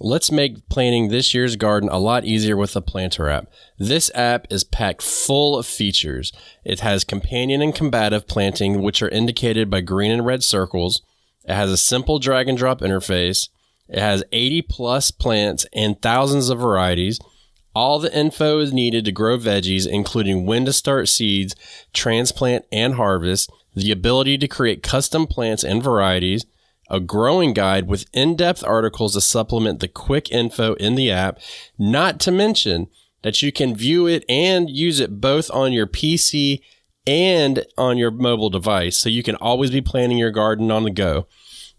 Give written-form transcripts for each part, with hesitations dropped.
Let's make planting this year's garden a lot easier with the Planter app. This app is packed full of features. It has companion and combative planting, which are indicated by green and red circles. It has a simple drag and drop interface. It has 80 plus plants and thousands of varieties. All the info is needed to grow veggies, including when to start seeds, transplant, and harvest, the ability to create custom plants and varieties, a growing guide with in-depth articles to supplement the quick info in the app, not to mention that you can view it and use it both on your PC and on your mobile device, so you can always be planting your garden on the go.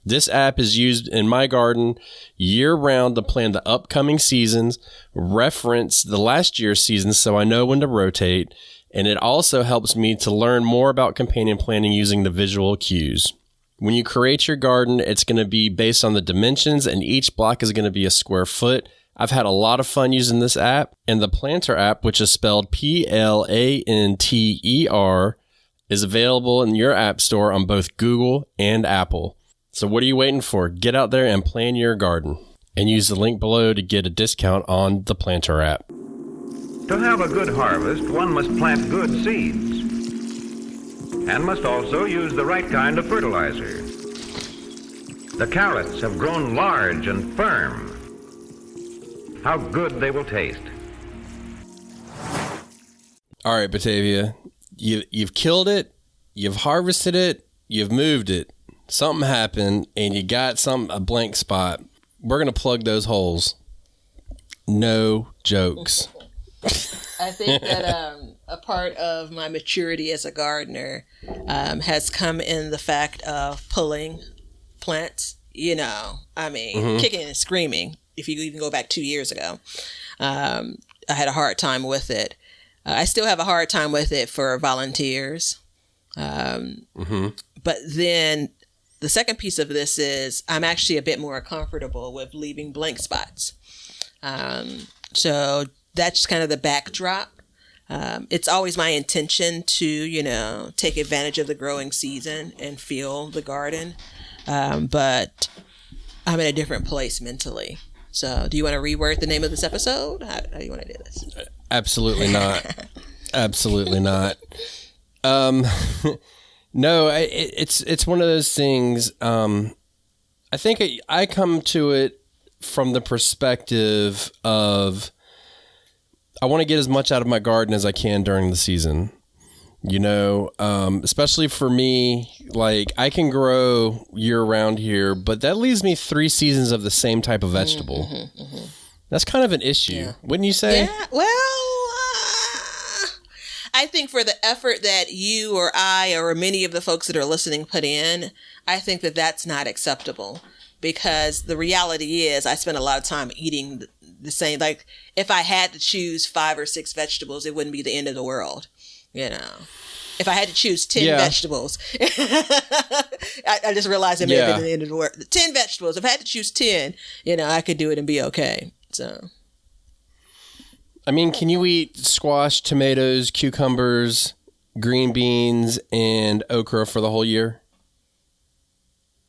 This app is used in my garden year-round to plan the upcoming seasons, reference the last year's seasons so I know when to rotate, and it also helps me to learn more about companion planting using the visual cues. When you create your garden, it's going to be based on the dimensions, and each block is going to be a square foot. I've had a lot of fun using this app, and the Planter app, which is spelled Planter, is available in your app store on both Google and Apple. So what are you waiting for? Get out there and plan your garden, and use the link below to get a discount on the Planter app. To have a good harvest, one must plant good seeds and must also use the right kind of fertilizer. The carrots have grown large and firm. How good they will taste. All right, Batavia, you've killed it, you've harvested it, you've moved it. Something happened, and you got a blank spot. We're going to plug those holes. No jokes. I think that a part of my maturity as a gardener has come in the fact of pulling plants, kicking and screaming. If you even go back 2 years ago, I had a hard time with it. I still have a hard time with it for volunteers. But then the second piece of this is I'm actually a bit more comfortable with leaving blank spots. So that's kind of the backdrop. It's always my intention to, take advantage of the growing season and feel the garden. But I'm in a different place mentally. So do you want to reword the name of this episode? How do you want to do this? Absolutely not. Absolutely not. No, it's one of those things. I think I come to it from the perspective of I want to get as much out of my garden as I can during the season. Especially for me, like I can grow year round here, but that leaves me 3 seasons of the same type of vegetable. That's kind of an issue, wouldn't you say? Yeah, well, I think for the effort that you or I or many of the folks that are listening put in, I think that that's not acceptable because the reality is I spend a lot of time eating the same. Like if I had to choose 5 or 6 vegetables, it wouldn't be the end of the world. If I had to choose 10 vegetables, I just realized it may have been the end of the world. 10 vegetables. If I had to choose 10, I could do it and be okay. So, I mean, can you eat squash, tomatoes, cucumbers, green beans, and okra for the whole year?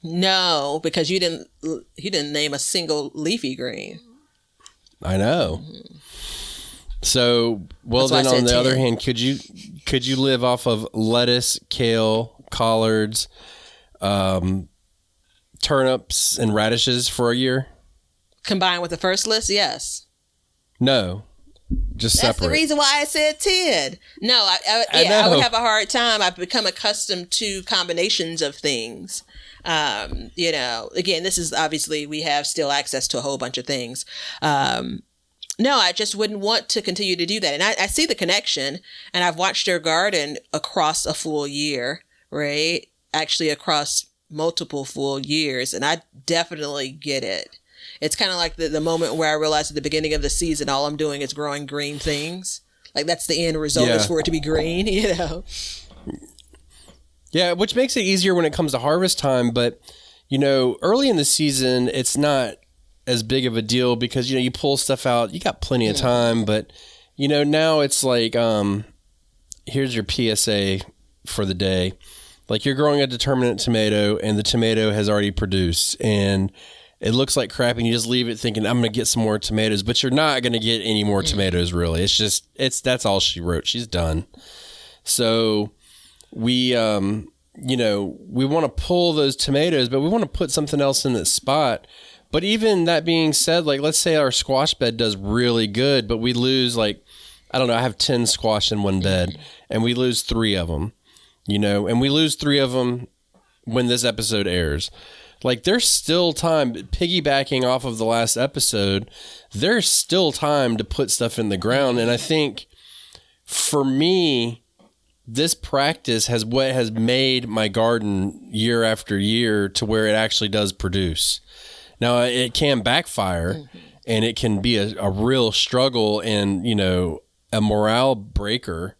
No, because you didn't name a single leafy green. I know. So, well, then on the other hand, could you live off of lettuce, kale, collards, turnips, and radishes for a year? Combined with the first list, yes. No, just separate. That's the reason why I said 10. No, I would have a hard time. I've become accustomed to combinations of things. Again, this is obviously we have still access to a whole bunch of things. No, I just wouldn't want to continue to do that. And I see the connection, and I've watched your garden across a full year, right? Actually, across multiple full years, and I definitely get it. It's kind of like the moment where I realized at the beginning of the season, all I'm doing is growing green things. Like that's the end result is for it to be green, Yeah, which makes it easier when it comes to harvest time. But, early in the season, it's not as big of a deal because, you pull stuff out, you got plenty of time. But, now it's like, here's your PSA for the day. Like you're growing a determinate tomato and the tomato has already produced. And it looks like crap and you just leave it thinking, I'm going to get some more tomatoes, but you're not going to get any more tomatoes, really. It's just, that's all she wrote. She's done. So we, we want to pull those tomatoes, but we want to put something else in its spot. But even that being said, like, let's say our squash bed does really good, but we lose, like, I don't know, I have 10 squash in one bed, and we lose 3 of them, and we lose 3 of them when this episode airs. Like, there's still time, piggybacking off of the last episode, there's still time to put stuff in the ground. And I think, for me, this practice has made my garden year after year to where it actually does produce. Now, it can backfire, and it can be a real struggle and, a morale breaker,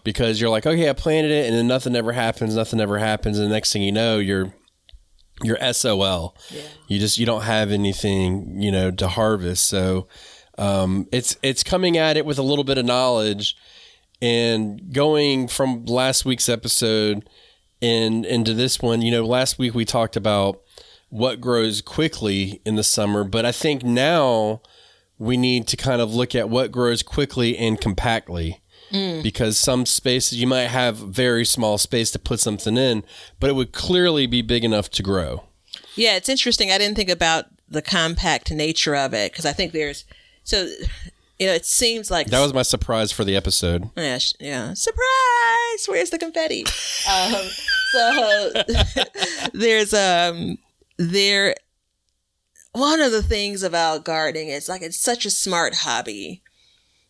because you're like, okay, I planted it, and then nothing ever happens, and the next thing you know, you're SOL. Yeah. You don't have anything, to harvest. So it's coming at it with a little bit of knowledge, and going from last week's episode into this one. Last week we talked about what grows quickly in the summer, but I think now we need to kind of look at what grows quickly and compactly, because some spaces you might have very small space to put something in, but it would clearly be big enough to grow. Yeah, it's interesting. I didn't think about the compact nature of it, because I think it seems like that was my surprise for the episode. Yeah. Surprise! Where's the confetti? One of the things about gardening is, like, it's such a smart hobby,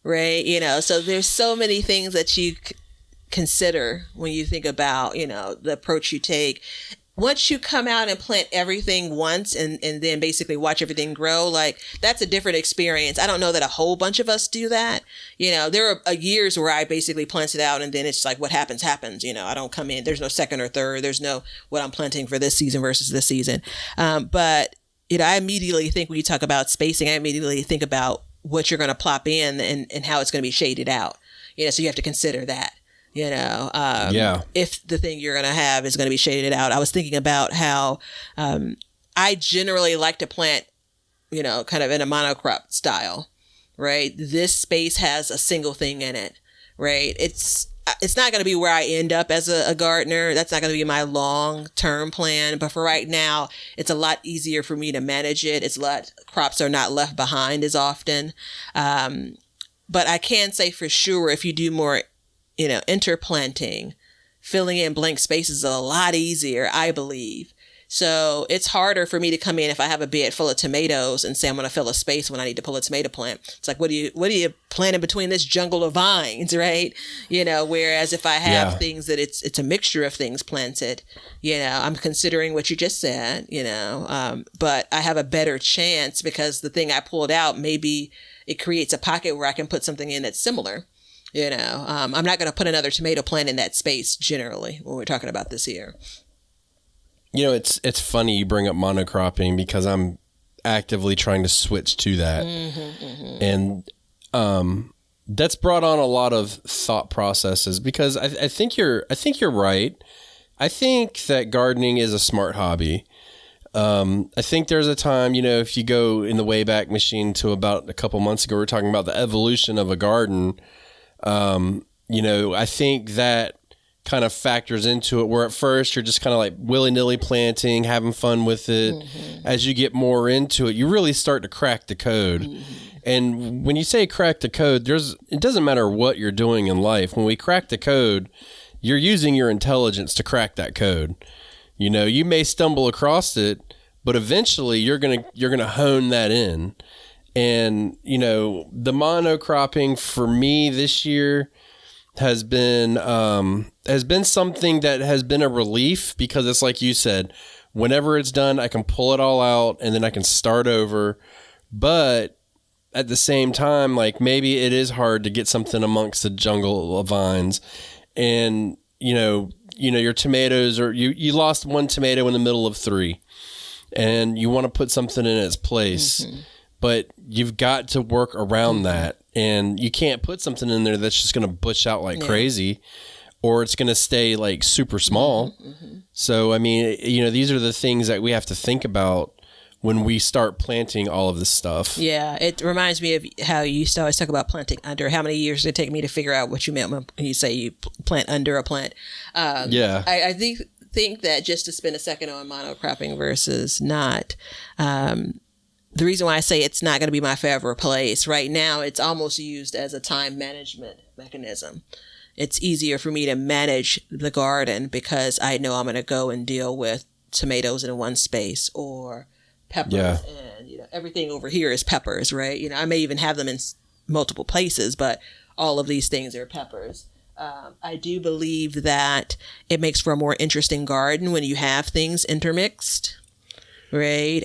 right? So there's so many things that you consider when you think about, the approach you take. Once you come out and plant everything once and then basically watch everything grow, like, that's a different experience. I don't know that a whole bunch of us do that. There are years where I basically plant it out and then it's like, what happens. I don't come in. There's no second or third. There's no what I'm planting for this season versus this season. But I immediately think, when you talk about spacing, I immediately think about what you're going to plop in and how it's going to be shaded out. So you have to consider that. If the thing you're going to have is going to be shaded out. I was thinking about how I generally like to plant, kind of in a monocrop style, right? This space has a single thing in it, right? It's not going to be where I end up as a gardener. That's not going to be my long-term plan. But for right now, it's a lot easier for me to manage it. Crops are not left behind as often. But I can say for sure, if you do more interplanting, filling in blank spaces is a lot easier, I believe. So it's harder for me to come in if I have a bed full of tomatoes and say I'm going to fill a space when I need to pull a tomato plant. It's like, what do you plant in between this jungle of vines, right? Whereas if I have things that it's a mixture of things planted, I'm considering what you just said, but I have a better chance because the thing I pulled out, maybe it creates a pocket where I can put something in that's similar. I'm not going to put another tomato plant in that space generally when we're talking about this here. It's funny you bring up monocropping, because I'm actively trying to switch to that. And that's brought on a lot of thought processes, because I think you're right. I think that gardening is a smart hobby. I think there's a time, if you go in the Wayback Machine to about a couple months ago, we were talking about the evolution of a garden. I think that kind of factors into it, where at first you're just kind of like willy-nilly planting, having fun with it. As you get more into it, you really start to crack the code. And when you say crack the code, it doesn't matter what you're doing in life. When we crack the code, you're using your intelligence to crack that code. You may stumble across it, but eventually you're gonna hone that in. And, the monocropping for me this year has been something that has been a relief, because it's like you said, whenever it's done, I can pull it all out and then I can start over. But at the same time, like, maybe it is hard to get something amongst the jungle of vines, and, your tomatoes, or you lost one tomato in the middle of 3 and you want to put something in its place. But you've got to work around that, and you can't put something in there that's just going to bush out like crazy, or it's going to stay like super small. So, I mean, these are the things that we have to think about when we start planting all of this stuff. Yeah, it reminds me of how you used to always talk about planting under. How many years did it take me to figure out what you meant when you say you plant under a plant? I think that just to spend a second on monocropping versus not, the reason why I say it's not going to be my favorite place right now, it's almost used as a time management mechanism. It's easier for me to manage the garden because I know I'm going to go and deal with tomatoes in one space or peppers. Yeah. And, everything over here is peppers, right? I may even have them in multiple places, but all of these things are peppers. I do believe that it makes for a more interesting garden when you have things intermixed, right?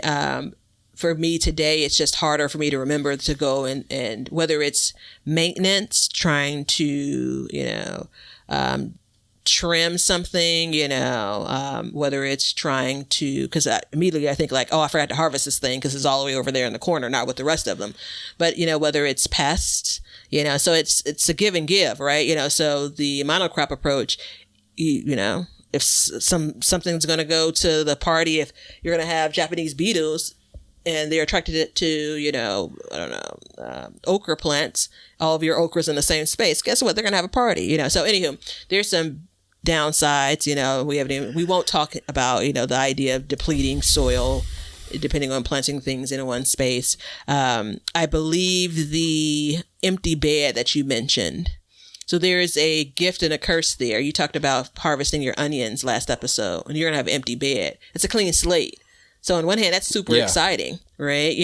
For me today, it's just harder for me to remember to go and whether it's maintenance, trying to, trim something, whether it's trying to, because immediately I think like, oh, I forgot to harvest this thing because it's all the way over there in the corner, not with the rest of them. But, whether it's pests, so it's a give and give, right? So the monocrop approach, if something's going to go to the party, if you're going to have Japanese beetles, and they're attracted to, okra plants, all of your okras in the same space, guess what? They're going to have a party, So anywho, there's some downsides, we won't talk about, the idea of depleting soil, depending on planting things in one space. I believe the empty bed that you mentioned. So there is a gift and a curse there. You talked about harvesting your onions last episode, and you're going to have an empty bed. It's a clean slate. So on one hand, that's super exciting, right?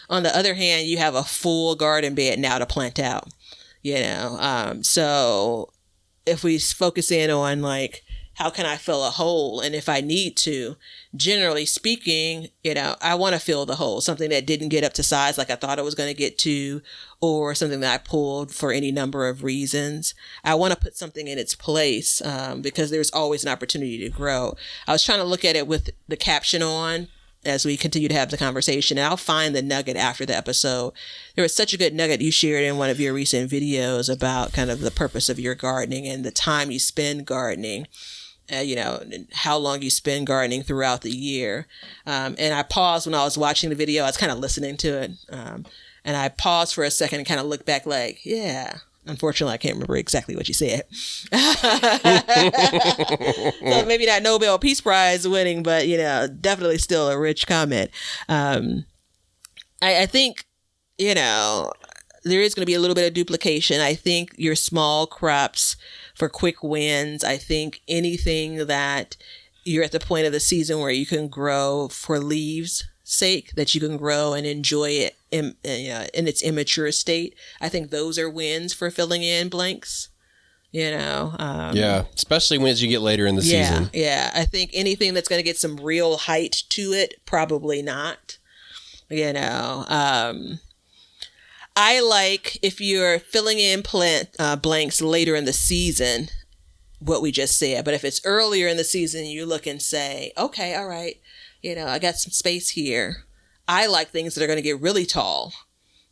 On the other hand, you have a full garden bed now to plant out, so if we focus in on like, how can I fill a hole? And if I need to, generally speaking, I want to fill the hole, something that didn't get up to size like I thought it was going to get to, or something that I pulled for any number of reasons. I want to put something in its place because there's always an opportunity to grow. I was trying to look at it with the caption on as we continue to have the conversation, and I'll find the nugget after the episode. There was such a good nugget you shared in one of your recent videos about kind of the purpose of your gardening and the time you spend gardening. And how long you spend gardening throughout the year. And I paused when I was watching the video. I was kind of listening to it. And I paused for a second and kind of looked back like, yeah. Unfortunately, I can't remember exactly what you said. So maybe not Nobel Peace Prize winning, but, definitely still a rich comment. I think, there is going to be a little bit of duplication. I think your small crops for quick wins. I think anything that you're at the point of the season where you can grow for leaves sake, that you can grow and enjoy it in its immature state. I think those are wins for filling in blanks. Especially when as you get later in the season. Yeah. I think anything that's going to get some real height to it, probably not. I like if you're filling in blanks later in the season, what we just said. But if it's earlier in the season, you look and say, okay, all right, I got some space here. I like things that are going to get really tall,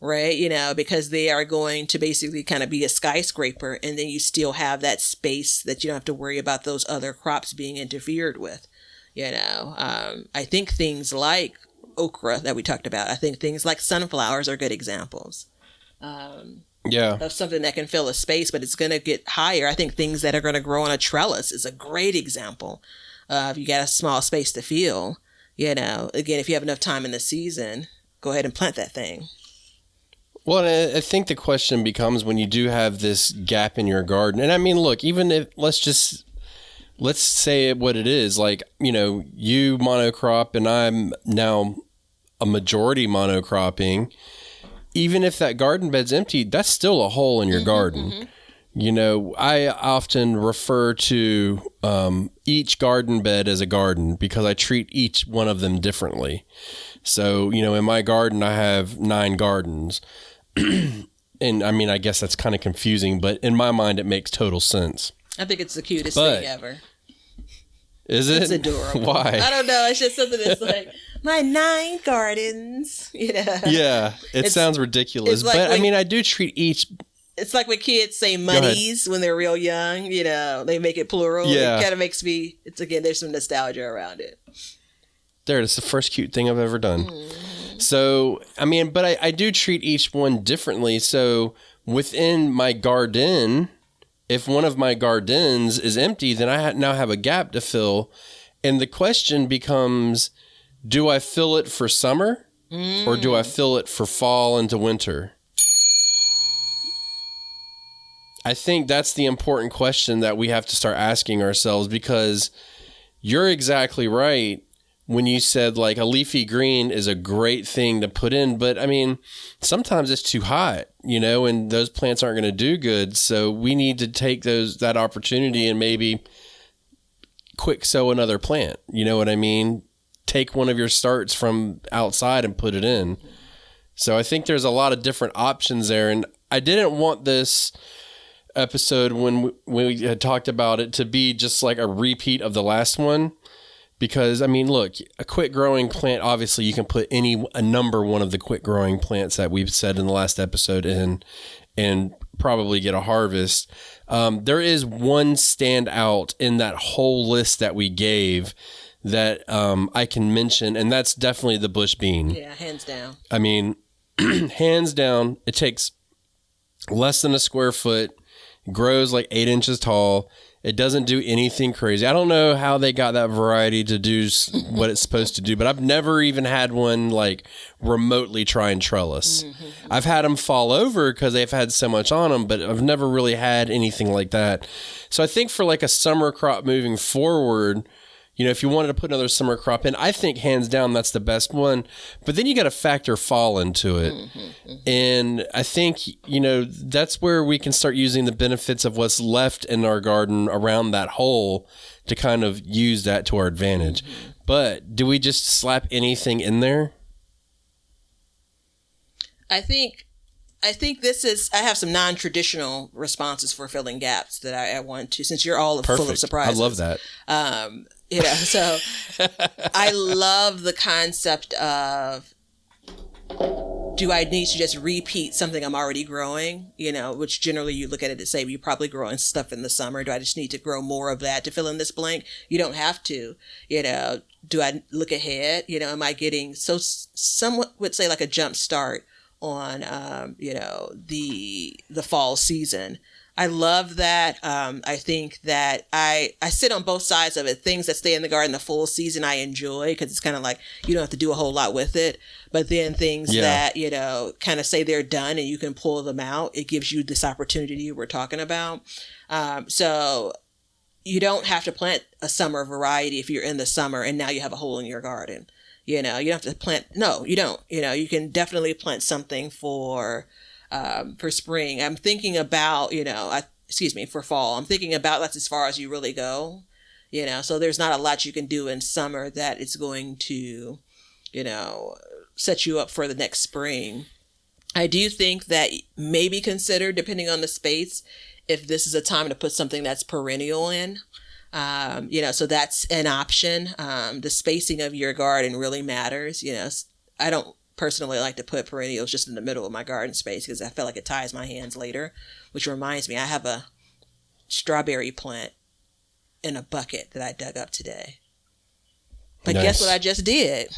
right? Because they are going to basically kind of be a skyscraper, and then you still have that space that you don't have to worry about those other crops being interfered with. I think things like okra that we talked about, I think things like sunflowers are good examples. Of something that can fill a space, but it's going to get higher. I think things that are going to grow on a trellis is a great example. If you got a small space to fill, again, if you have enough time in the season, go ahead and plant that thing. Well, I think the question becomes when you do have this gap in your garden, and I mean, look, even if let's say what it is, like, you monocrop and I'm now a majority monocropping. Even if that garden bed's empty, that's still a hole in your garden. I often refer to each garden bed as a garden because I treat each one of them differently. So, in my garden, I have 9 gardens. And I mean, I guess that's kind of confusing, but in my mind, it makes total sense. I think it's the cutest thing ever. Is it? It's adorable. Why? I don't know. It's just something that's like, my 9 gardens, Yeah, it sounds ridiculous. Like but I mean, I do treat each... It's like when kids say monies when they're real young, they make it plural. Yeah. It kind of makes me... there's some nostalgia around it. There, it's the first cute thing I've ever done. So, I mean, but I do treat each one differently. So within my garden, if one of my gardens is empty, then I now have a gap to fill. And the question becomes, do I fill it for summer or do I fill it for fall into winter? I think that's the important question that we have to start asking ourselves, because you're exactly right when you said like a leafy green is a great thing to put in. But I mean, sometimes it's too hot, and those plants aren't going to do good. So we need to take that opportunity and maybe quick sow another plant. You know what I mean? Take one of your starts from outside and put it in. So I think there's a lot of different options there. And I didn't want this episode when we had talked about it to be just like a repeat of the last one, because I mean, look, a quick growing plant, obviously you can put a number one of the quick growing plants that we've said in the last episode in and probably get a harvest. There is one standout in that whole list that we gave that I can mention, and that's definitely the bush bean. Yeah, hands down. I mean, hands down, it takes less than a square foot, grows like 8 inches tall. It doesn't do anything crazy. I don't know how they got that variety to do what it's supposed to do, but I've never even had one like remotely try and trellis. I've had them fall over because they've had so much on them, but I've never really had anything like that. So I think for like a summer crop moving forward, if you wanted to put another summer crop in, I think hands down that's the best one. But then you got to factor fall into it. And I think, that's where we can start using the benefits of what's left in our garden around that hole to kind of use that to our advantage. But do we just slap anything in there? I think this is, I have some non-traditional responses for filling gaps that I want to, since you're all full of surprises. I love that. So I love the concept of, do I need to just repeat something I'm already growing? Which generally you look at it and say, you're probably growing stuff in the summer. Do I just need to grow more of that to fill in this blank? You don't have to, do I look ahead? Am I getting, so someone would say like a jump start on, the fall season. I love that. I think that I sit on both sides of it. Things that stay in the garden the full season I enjoy, because it's kind of like you don't have to do a whole lot with it. But then things that, kind of say they're done and you can pull them out. It gives you this opportunity we're talking about. So you don't have to plant a summer variety if you're in the summer and now you have a hole in your garden. You don't have to plant. No, you don't. You can definitely plant something for spring. I'm thinking about, for fall. I'm thinking about that's as far as you really go, so there's not a lot you can do in summer that is going to, set you up for the next spring. I do think that maybe consider, depending on the space, if this is a time to put something that's perennial in. So that's an option. The spacing of your garden really matters. I don't personally like to put perennials just in the middle of my garden space because I feel like it ties my hands later, which reminds me, I have a strawberry plant in a bucket that I dug up today. But nice. Guess what I just did?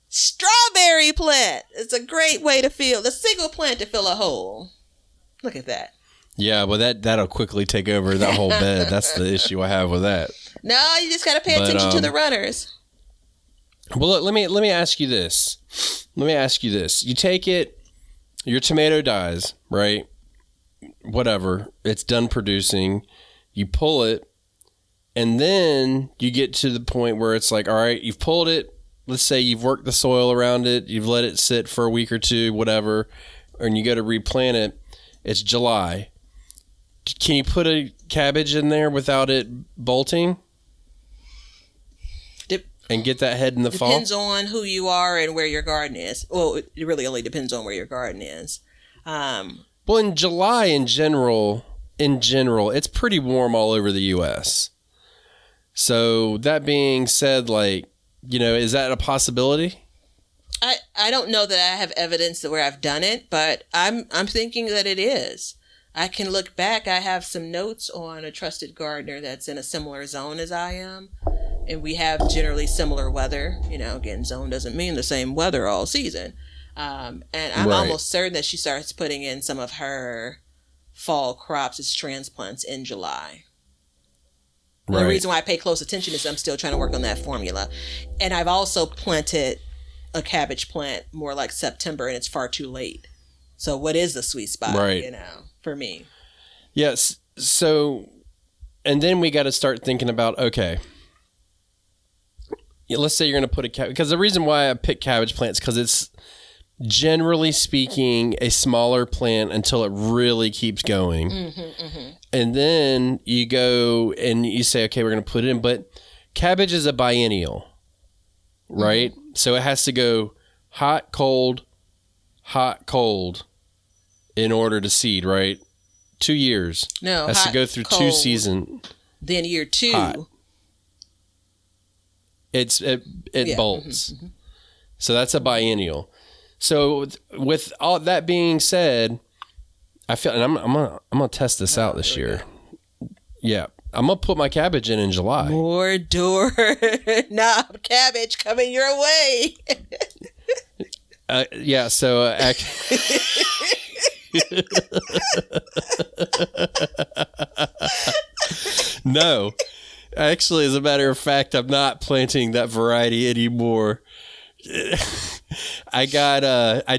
Strawberry plant. It's a great way to fill, the single plant to fill a hole. Look at that. Yeah, well, that'll quickly take over that whole bed. That's the issue I have with that. No, you just got to pay attention to the runners. Well, look, let me ask you this. You take it, your tomato dies, right? Whatever. It's done producing. You pull it, and then you get to the point where it's like, all right, you've pulled it. Let's say you've worked the soil around it. You've let it sit for a week or two, whatever, and you got to replant it. It's July. Can you put a cabbage in there without it bolting? And get that head in the fall? Depends on who you are and where your garden is. Well, it really only depends on where your garden is. Well, in July, in general, it's pretty warm all over the U.S. So that being said, is that a possibility? I don't know that I have evidence that where I've done it, but I'm thinking that it is. I can look back. I have some notes on a trusted gardener that's in a similar zone as I am. and we have generally similar weather. Again, zone doesn't mean the same weather all season. And I'm almost certain that she starts putting in some of her fall crops as transplants in July. The reason why I pay close attention is I'm still trying to work on that formula. And I've also planted a cabbage plant more like September, and it's far too late. So what is the sweet spot, for me? Yes. So, and then we got to start thinking about, okay, let's say you're going to put a cabbage, because the reason why I pick cabbage plants, because it's generally speaking a smaller plant until it really keeps going. And then you go and you say, okay, we're going to put it in, but cabbage is a biennial, right? So it has to go hot, cold in order to seed, right? 2 years. No, has to go through cold, 2 seasons. Then year 2, hot. It bolts. So that's a biennial. So with all that being said, I feel, and I'm gonna test this out this year. Yeah, I'm gonna put my cabbage in July. More door knob cabbage coming your way. Yeah. So. No, actually, as a matter of fact, I'm not planting that variety anymore. I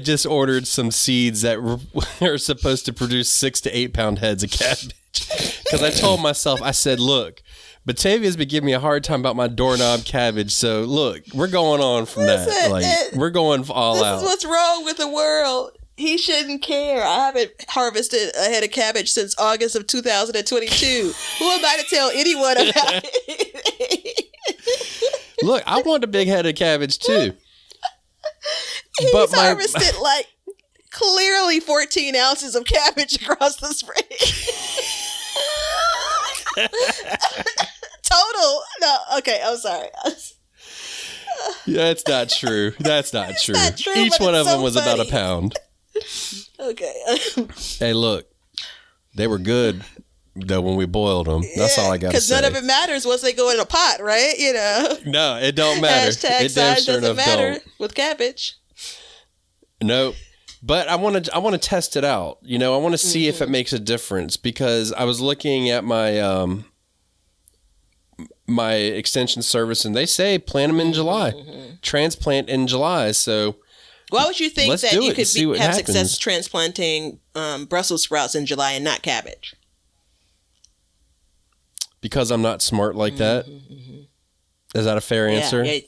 just ordered some seeds that are supposed to produce 6 to 8 pound heads of cabbage. Because I told myself, I said, look, Batavia's been giving me a hard time about my doorknob cabbage. So look, we're going on from that. Like, we're going all out. This is what's wrong with the world. He shouldn't care. I haven't harvested a head of cabbage since August of 2022. Who am I to tell anyone about it? Look, I want a big head of cabbage too. He's harvested like clearly 14 ounces of cabbage across the spring. Total. No, okay, I'm sorry. That's not true. That's not true. Not true. Each one of them was funny. about a pound. Okay. Hey, look, they were good though when we boiled them. That's all I got to say. Because none of it matters once they go in a pot, right? No, it don't matter. Hashtag it damn size sure doesn't enough matter don't. with cabbage. Nope. But I want to test it out. I want to see if it makes a difference, because I was looking at my my extension service, and they say plant them in July, transplant in July. So why would you think that you could have happens. success transplanting Brussels sprouts in July and not cabbage? Because I'm not smart like that. Is that a fair answer? Yeah.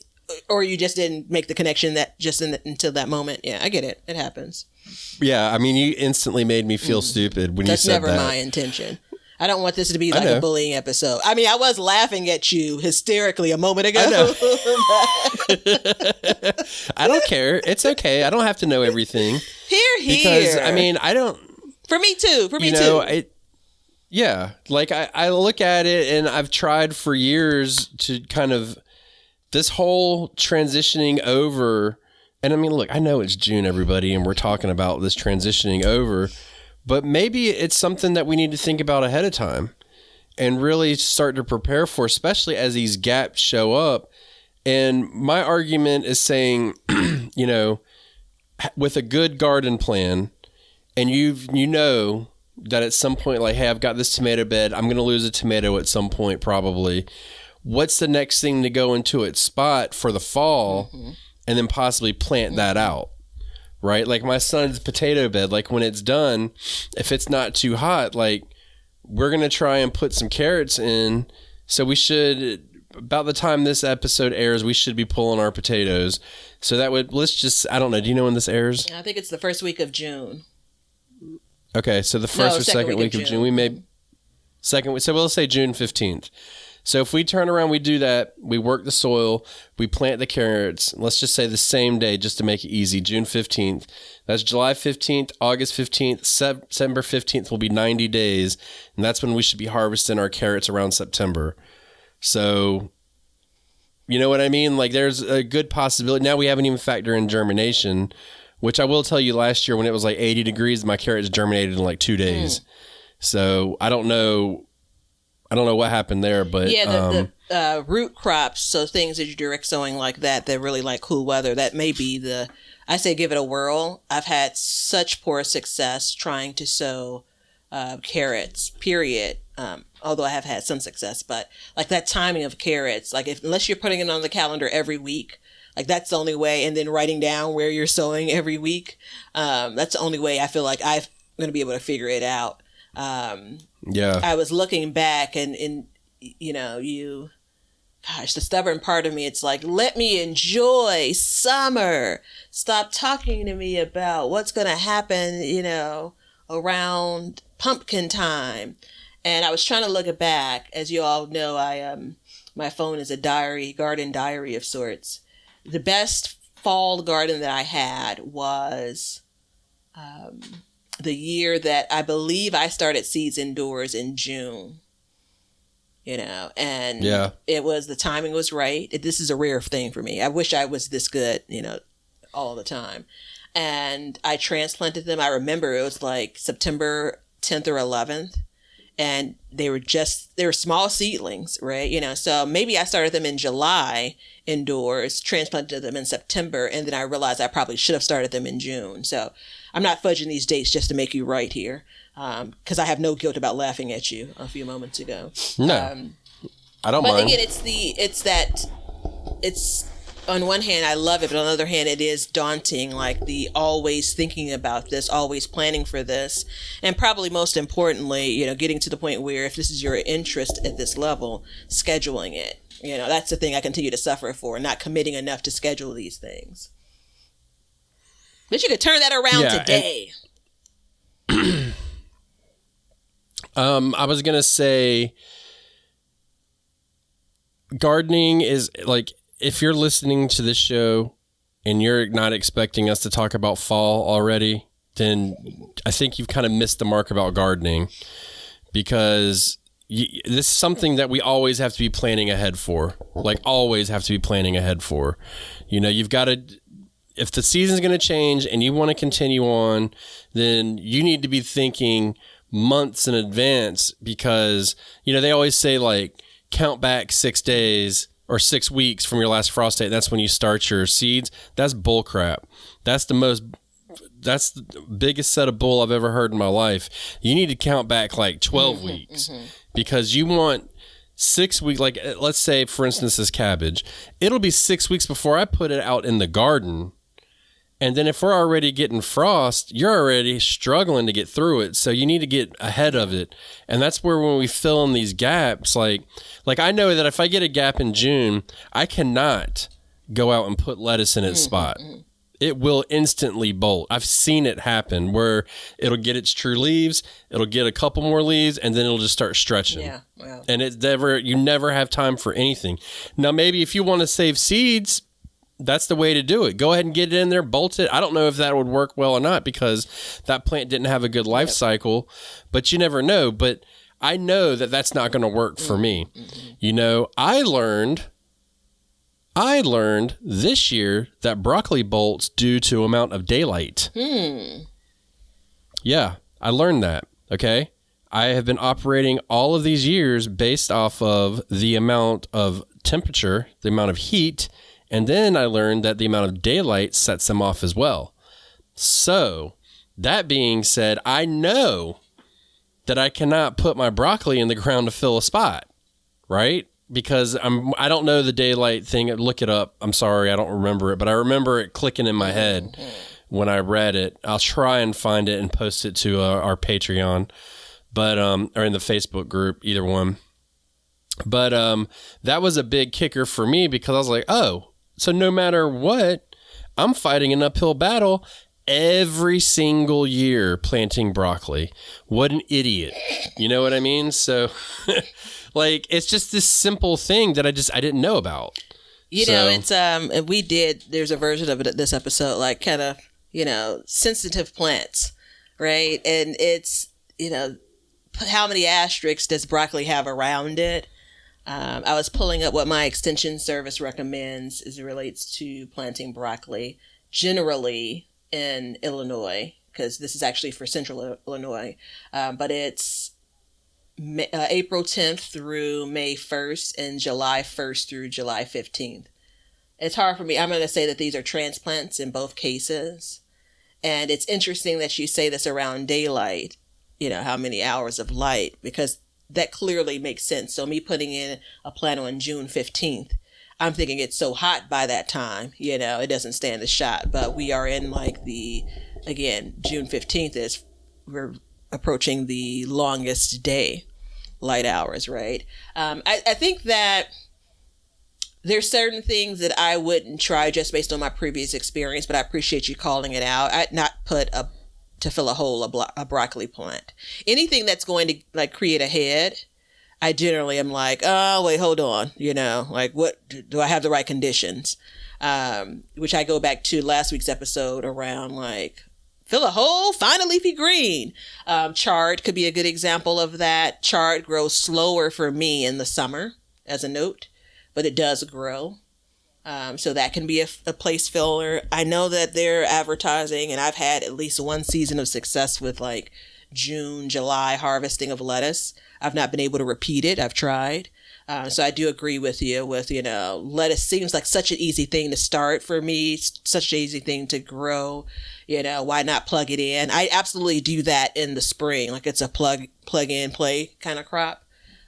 Or you just didn't make the connection that just until that moment. Yeah, I get it. It happens. Yeah, I mean, you instantly made me feel stupid when you said that. That's never my intention. I don't want this to be like a bullying episode. I mean, I was laughing at you hysterically a moment ago. I don't care. It's okay. I don't have to know everything. Here. Because, I mean, I don't... For me too. Yeah. Like, I look at it, and I've tried for years to kind of... This whole transitioning over... And I mean, look, I know it's June, everybody, and we're talking about this transitioning over... But maybe it's something that we need to think about ahead of time and really start to prepare for, especially as these gaps show up. And my argument is saying, with a good garden plan, and you know that at some point, like, hey, I've got this tomato bed, I'm going to lose a tomato at some point probably. What's the next thing to go into its spot for the fall, and then possibly plant that out? Right? Like my son's potato bed, like when it's done, if it's not too hot, like we're going to try and put some carrots in. So we should, about the time this episode airs, we should be pulling our potatoes. So that would, I don't know. Do you know when this airs? I think it's the first week of June. Okay. So the first or second week of June. We may, second week. So we'll say June 15th. So if we turn around, we do that, we work the soil, we plant the carrots, let's just say the same day just to make it easy, June 15th. That's July 15th, August 15th, September 15th will be 90 days, and that's when we should be harvesting our carrots around September. So, you know what I mean? Like there's a good possibility. Now we haven't even factored in germination, which I will tell you last year when it was like 80 degrees, my carrots germinated in like 2 days. So I don't know what happened there, but root crops, so things that you're direct sowing like that really like cool weather, that may be I say give it a whirl. I've had such poor success trying to sow carrots, period. Although I have had some success, but like that timing of carrots, like unless you're putting it on the calendar every week, like that's the only way, and then writing down where you're sowing every week, that's the only way I feel like I'm going to be able to figure it out. I was looking back and the stubborn part of me, it's like, let me enjoy summer. Stop talking to me about what's going to happen, around pumpkin time. And I was trying to look back. As you all know, my phone is a garden diary of sorts. The best fall garden that I had was the year that I believe I started seeds indoors in June. And the timing was right. This is a rare thing for me. I wish I was this good, all the time. And I transplanted them. I remember it was like September 10th or 11th. And they were small seedlings, right? So maybe I started them in July indoors, transplanted them in September, and then I realized I probably should have started them in June. So I'm not fudging these dates just to make you right here, because I have no guilt about laughing at you a few moments ago. No, I don't mind. But again, it's on one hand, I love it, but on the other hand, it is daunting, like the always thinking about this, always planning for this. And probably most importantly, getting to the point where if this is your interest at this level, scheduling it. That's the thing I continue to suffer for, not committing enough to schedule these things. But you could turn that around today. I was going to say gardening is like, if you're listening to this show and you're not expecting us to talk about fall already, then I think you've kind of missed the mark about gardening, because this is something that we always have to be planning ahead for. Like, always have to be planning ahead for. You've got to, if the season's going to change and you want to continue on, then you need to be thinking months in advance, because, they always say, like, count back 6 days or 6 weeks from your last frost date. That's when you start your seeds. That's bull crap. That's the biggest set of bull I've ever heard in my life. You need to count back like 12 weeks, because you want 6 weeks. Like, let's say, for instance, this cabbage, it'll be 6 weeks before I put it out in the garden. And then if we're already getting frost, you're already struggling to get through it. So you need to get ahead of it. And that's where, when we fill in these gaps, like I know that if I get a gap in June, I cannot go out and put lettuce in its spot. It will instantly bolt. I've seen it happen where it'll get its true leaves, it'll get a couple more leaves, and then it'll just start stretching. Yeah. Wow. And you never have time for anything. Now, maybe if you want to save seeds, that's the way to do it. Go ahead and get it in there, bolt it. I don't know if that would work well or not, because that plant didn't have a good life cycle, but you never know. But I know that that's not going to work for me. I learned this year that broccoli bolts due to amount of daylight. Yeah, I learned that. Okay. I have been operating all of these years based off of the amount of temperature, the amount of heat. And then I learned that the amount of daylight sets them off as well. So, that being said, I know that I cannot put my broccoli in the ground to fill a spot, right? Because I don't know the daylight thing. Look it up. I'm sorry, I don't remember it, but I remember it clicking in my head when I read it. I'll try and find it and post it to our Patreon, but or in the Facebook group, either one. But that was a big kicker for me, because I was like, oh, so no matter what, I'm fighting an uphill battle every single year planting broccoli. What an idiot. You know what I mean? So, like, it's just this simple thing that I didn't know about. It's, there's a version of it at this episode, like kind of, sensitive plants, right? And it's, how many asterisks does broccoli have around it? I was pulling up what my extension service recommends as it relates to planting broccoli generally in Illinois, because this is actually for central Illinois. But it's April 10th through May 1st and July 1st through July 15th. It's hard for me. I'm going to say that these are transplants in both cases. And it's interesting that you say this around daylight, how many hours of light, because that clearly makes sense. So me putting in a plant on June 15th, I'm thinking it's so hot by that time, it doesn't stand a shot. But we are in June 15th we're approaching the longest day light hours, right? I think that there's certain things that I wouldn't try just based on my previous experience, but I appreciate you calling it out. I'd not put to fill a hole a broccoli plant. Anything that's going to create a head, I generally am like, oh, wait, hold on. What do I have the right conditions? Which I go back to last week's episode around fill a hole, find a leafy green. Chard could be a good example of that. Chard grows slower for me in the summer as a note, but it does grow. So that can be a place filler. I know that they're advertising, and I've had at least one season of success with June, July harvesting of lettuce. I've not been able to repeat it. I've tried. So I do agree with you with, lettuce seems like such an easy thing to start for me, such an easy thing to grow. Why not plug it in? I absolutely do that in the spring. It's a plug in, play kind of crop.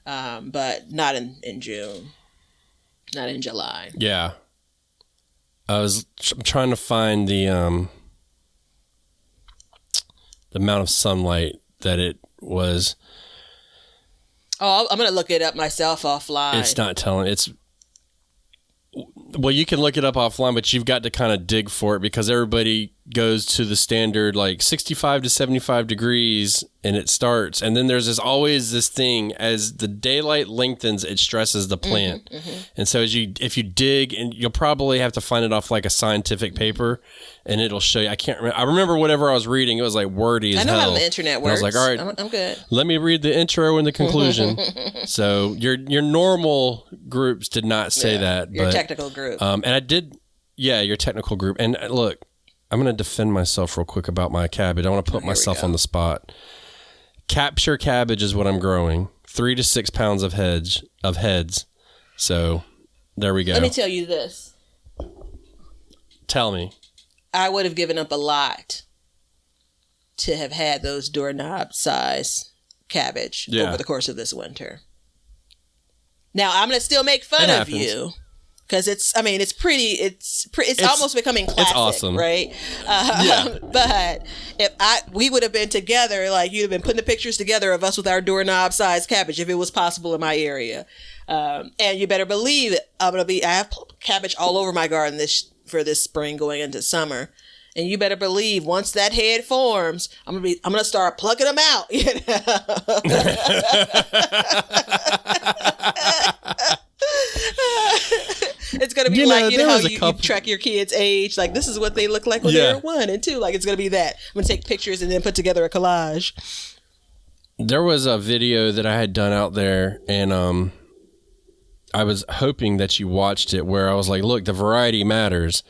But not in June, not in July. Yeah. I was trying to find the amount of sunlight that it was. Oh, I'm going to look it up myself offline. It's not telling. Well, you can look it up offline, but you've got to kind of dig for it because everybody goes to the standard 65 to 75 degrees and it starts. And then there's always this thing as the daylight lengthens, it stresses the plant. And so if you dig, and you'll probably have to find it off a scientific paper and it'll show you. I can't remember. I remember whatever I was reading. It was wordy as hell. I know how the internet works. And I was all right, I'm good. Let me read the intro and the conclusion. So your normal groups did not say that. Your technical group. And I did, your technical group. And look, I'm going to defend myself real quick about my cabbage. I want to put myself on the spot. Capture cabbage is what I'm growing. 3 to 6 pounds of heads. So there we go. Let me tell you this. Tell me. I would have given up a lot to have had those doorknob size cabbage over the course of this winter. Now I'm going to still make fun of you. Because it's almost becoming classic, it's awesome. Right? But we would have been together, you'd have been putting the pictures together of us with our doorknob-sized cabbage if it was possible in my area. And you better believe it. I have cabbage all over my garden for this spring going into summer. And you better believe once that head forms, I'm gonna start plucking them out. It's going to be how you track your kids' age. This is what they look like when they're 1 and 2. It's going to be that. I'm going to take pictures and then put together a collage. There was a video that I had done out there, and I was hoping that you watched it, where I was like, look, the variety matters.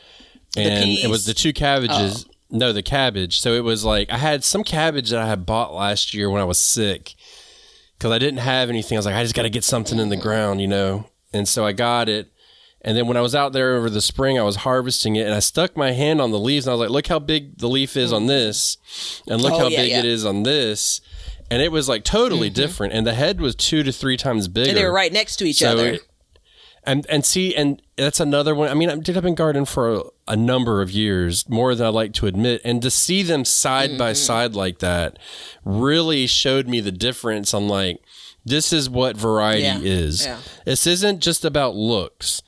And it was the 2 cabbages. Oh. No, the cabbage. So it was I had some cabbage that I had bought last year when I was sick because I didn't have anything. I was like, I just got to get something in the ground, And so I got it. And then when I was out there over the spring, I was harvesting it, and I stuck my hand on the leaves, and I was like, look how big the leaf is on this, and look how big it is on this. And it was totally different, and the head was 2 to 3 times bigger. And they were right next to each other. And that's another one. I mean, I've been gardening for a number of years, more than I like to admit, and to see them side by side like that really showed me the difference on this is what variety is. Yeah. This isn't just about looks.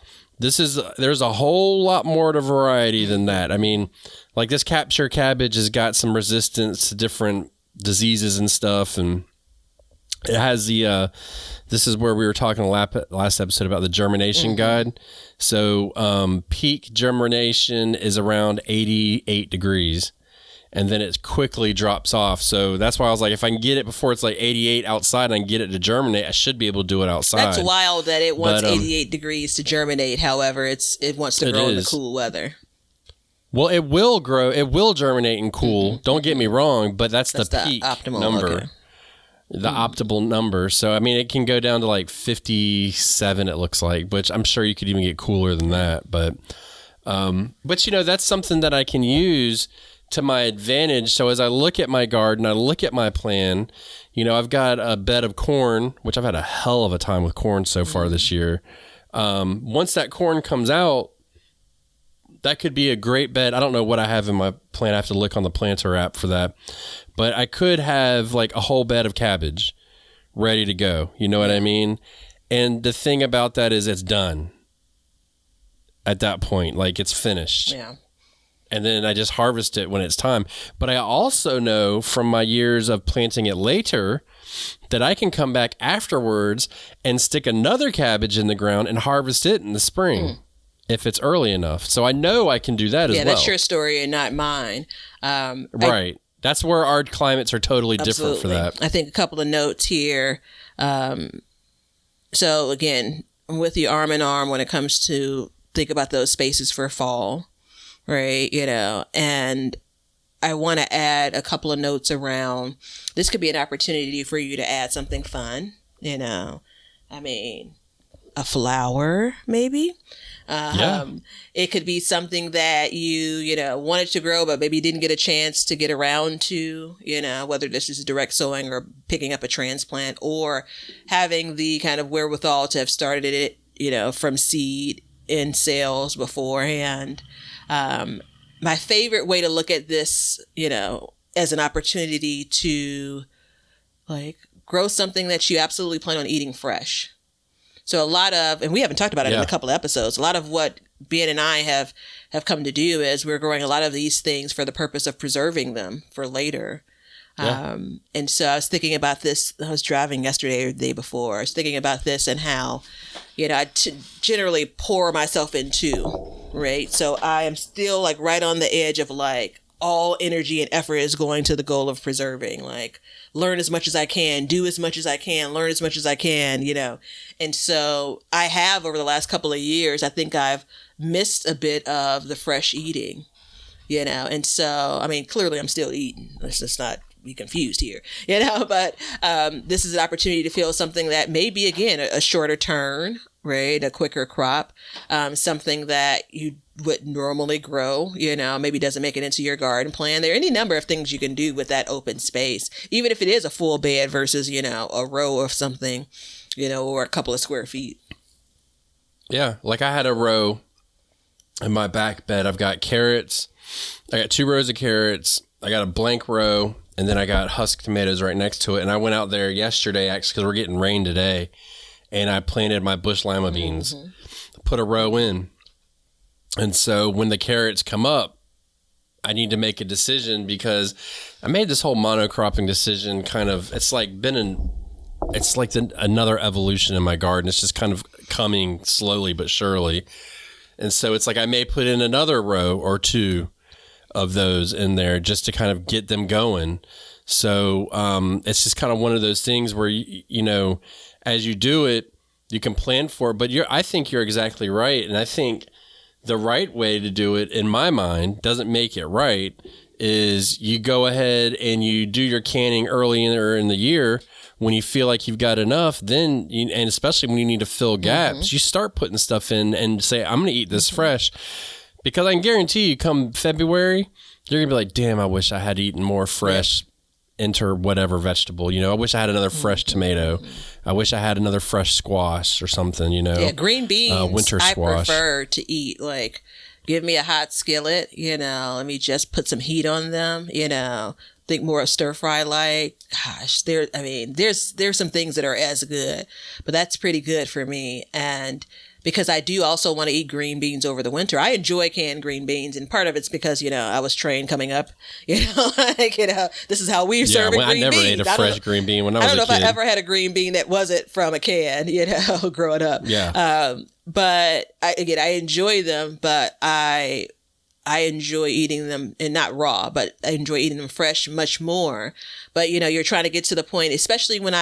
There's a whole lot more to variety than that. I mean, this capture cabbage has got some resistance to different diseases and stuff, and it has this is where we were talking last episode about the germination guide. So peak germination is around 88 degrees. And then it quickly drops off. So that's why I was like, if I can get it before it's 88 outside and I can get it to germinate, I should be able to do it outside. That's wild that it wants 88 degrees to germinate. However, it wants to grow in the cool weather. Well, it will grow. It will germinate in cool. Don't get me wrong, but that's the peak optimal number. Okay. the optimal number. So, I mean, it can go down to like 57, it looks like, which I'm sure you could even get cooler than that. But that's something that I can use to my advantage. So as I look at my garden, I look at my plan, I've got a bed of corn, which I've had a hell of a time with corn so far this year. Once that corn comes out, that could be a great bed. I don't know what I have in my plant. I have to look on the planter app for that. But I could have like a whole bed of cabbage ready to go. You know what I mean? And the thing about that is it's done at that point. Like it's finished. Yeah. And then I just harvest it when it's time. But I also know from my years of planting it later that I can come back afterwards and stick another cabbage in the ground and harvest it in the spring. If it's early enough. So I know I can do that as well. Yeah, that's your story and not mine. Right. That's where our climates are totally different for that. I think a couple of notes here. So again, I'm with you arm in arm when it comes to think about those spaces for fall, right? And I want to add a couple of notes around, this could be an opportunity for you to add something fun, I mean, a flower maybe. It could be something that you wanted to grow, but maybe didn't get a chance to get around to, whether this is direct sowing or picking up a transplant or having the kind of wherewithal to have started it, from seed in sales beforehand. My favorite way to look at this, as an opportunity to like grow something that you absolutely plan on eating fresh. So a lot of, and we haven't talked about it in a couple of episodes, a lot of what Ben and I have come to do is we're growing a lot of these things for the purpose of preserving them for later. Yeah. And so I was thinking about this, I was driving yesterday or the day before, I was thinking about this and how, I generally pour myself into, right? So I am still like right on the edge of like all energy and effort is going to the goal of preserving, like learn as much as I can, do as much as I can, learn as much as I can, And so I have over the last couple of years, I think I've missed a bit of the fresh eating, And so, I mean, clearly I'm still eating. Let's just not be confused here, but this is an opportunity to feel something that may be, again, a shorter turn, right? A quicker crop, something that you would normally grow, maybe doesn't make it into your garden plan. There are any number of things you can do with that open space, even if it is a full bed versus, a row of something, or a couple of square feet. Yeah. Like I had a row in my back bed. I've got carrots. I got 2 rows of carrots. I got a blank row, and then I got husk tomatoes right next to it. And I went out there yesterday, actually, because we're getting rain today, and I planted my bush lima beans, put a row in. And so when the carrots come up, I need to make a decision because I made this whole monocropping decision it's like another evolution in my garden. It's just kind of coming slowly but surely. And so it's like I may put in another row or 2 of those in there just to kind of get them going. So it's just kind of one of those things where, as you do it, you can plan for it. But I think you're exactly right. And I think the right way to do it, in my mind, doesn't make it right, is you go ahead and you do your canning earlier in the year when you feel like you've got enough, then, and especially when you need to fill gaps, you start putting stuff in and say, I'm going to eat this fresh. Because I can guarantee you come February, you're going to be like, damn, I wish I had eaten more fresh enter whatever vegetable. I wish I had another fresh tomato. I wish I had another fresh squash or something, Yeah, green beans, winter squash. I prefer to eat, like, give me a hot skillet, let me just put some heat on them, think more of stir fry, like, gosh, there's some things that are as good, but that's pretty good for me. And because I do also want to eat green beans over the winter. I enjoy canned green beans, and part of it's because, I was trained coming up, this is how we serve green beans. I never ate a fresh green bean when I was a kid. I don't know if I ever had a green bean that wasn't from a can, growing up. Yeah. But I enjoy them, but I enjoy eating them, and not raw, but I enjoy eating them fresh much more. But, you're trying to get to the point, especially when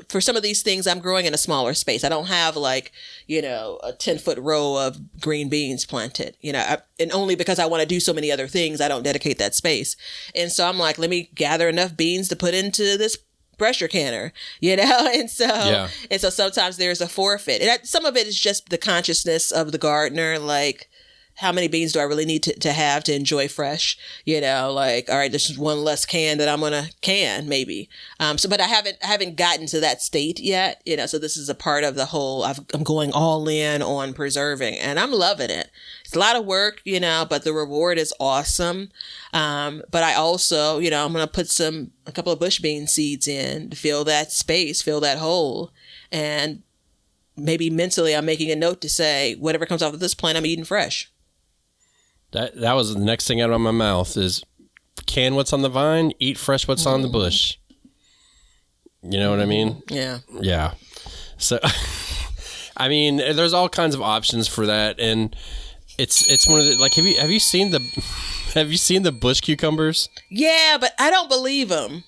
for some of these things, I'm growing in a smaller space. I don't have like, a 10-foot row of green beans planted, and only because I want to do so many other things, I don't dedicate that space. And so I'm like, let me gather enough beans to put into this pressure canner, and so sometimes there's a forfeit. And some of it is just the consciousness of the gardener, like, how many beans do I really need to have to enjoy fresh? Like, all right, this is one less can that I'm gonna can maybe. But I haven't gotten to that state yet. So this is a part of the whole. I'm going all in on preserving, and I'm loving it. It's a lot of work, but the reward is awesome. But I also, I'm gonna put a couple of bush bean seeds in to fill that space, fill that hole, and maybe mentally I'm making a note to say whatever comes off of this plant, I'm eating fresh. That was the next thing out of my mouth is can what's on the vine, eat fresh what's on the bush. You know what I mean? Yeah. Yeah. So, I mean, there's all kinds of options for that, and it's one of the, like, have you seen the bush cucumbers? Yeah, but I don't believe them.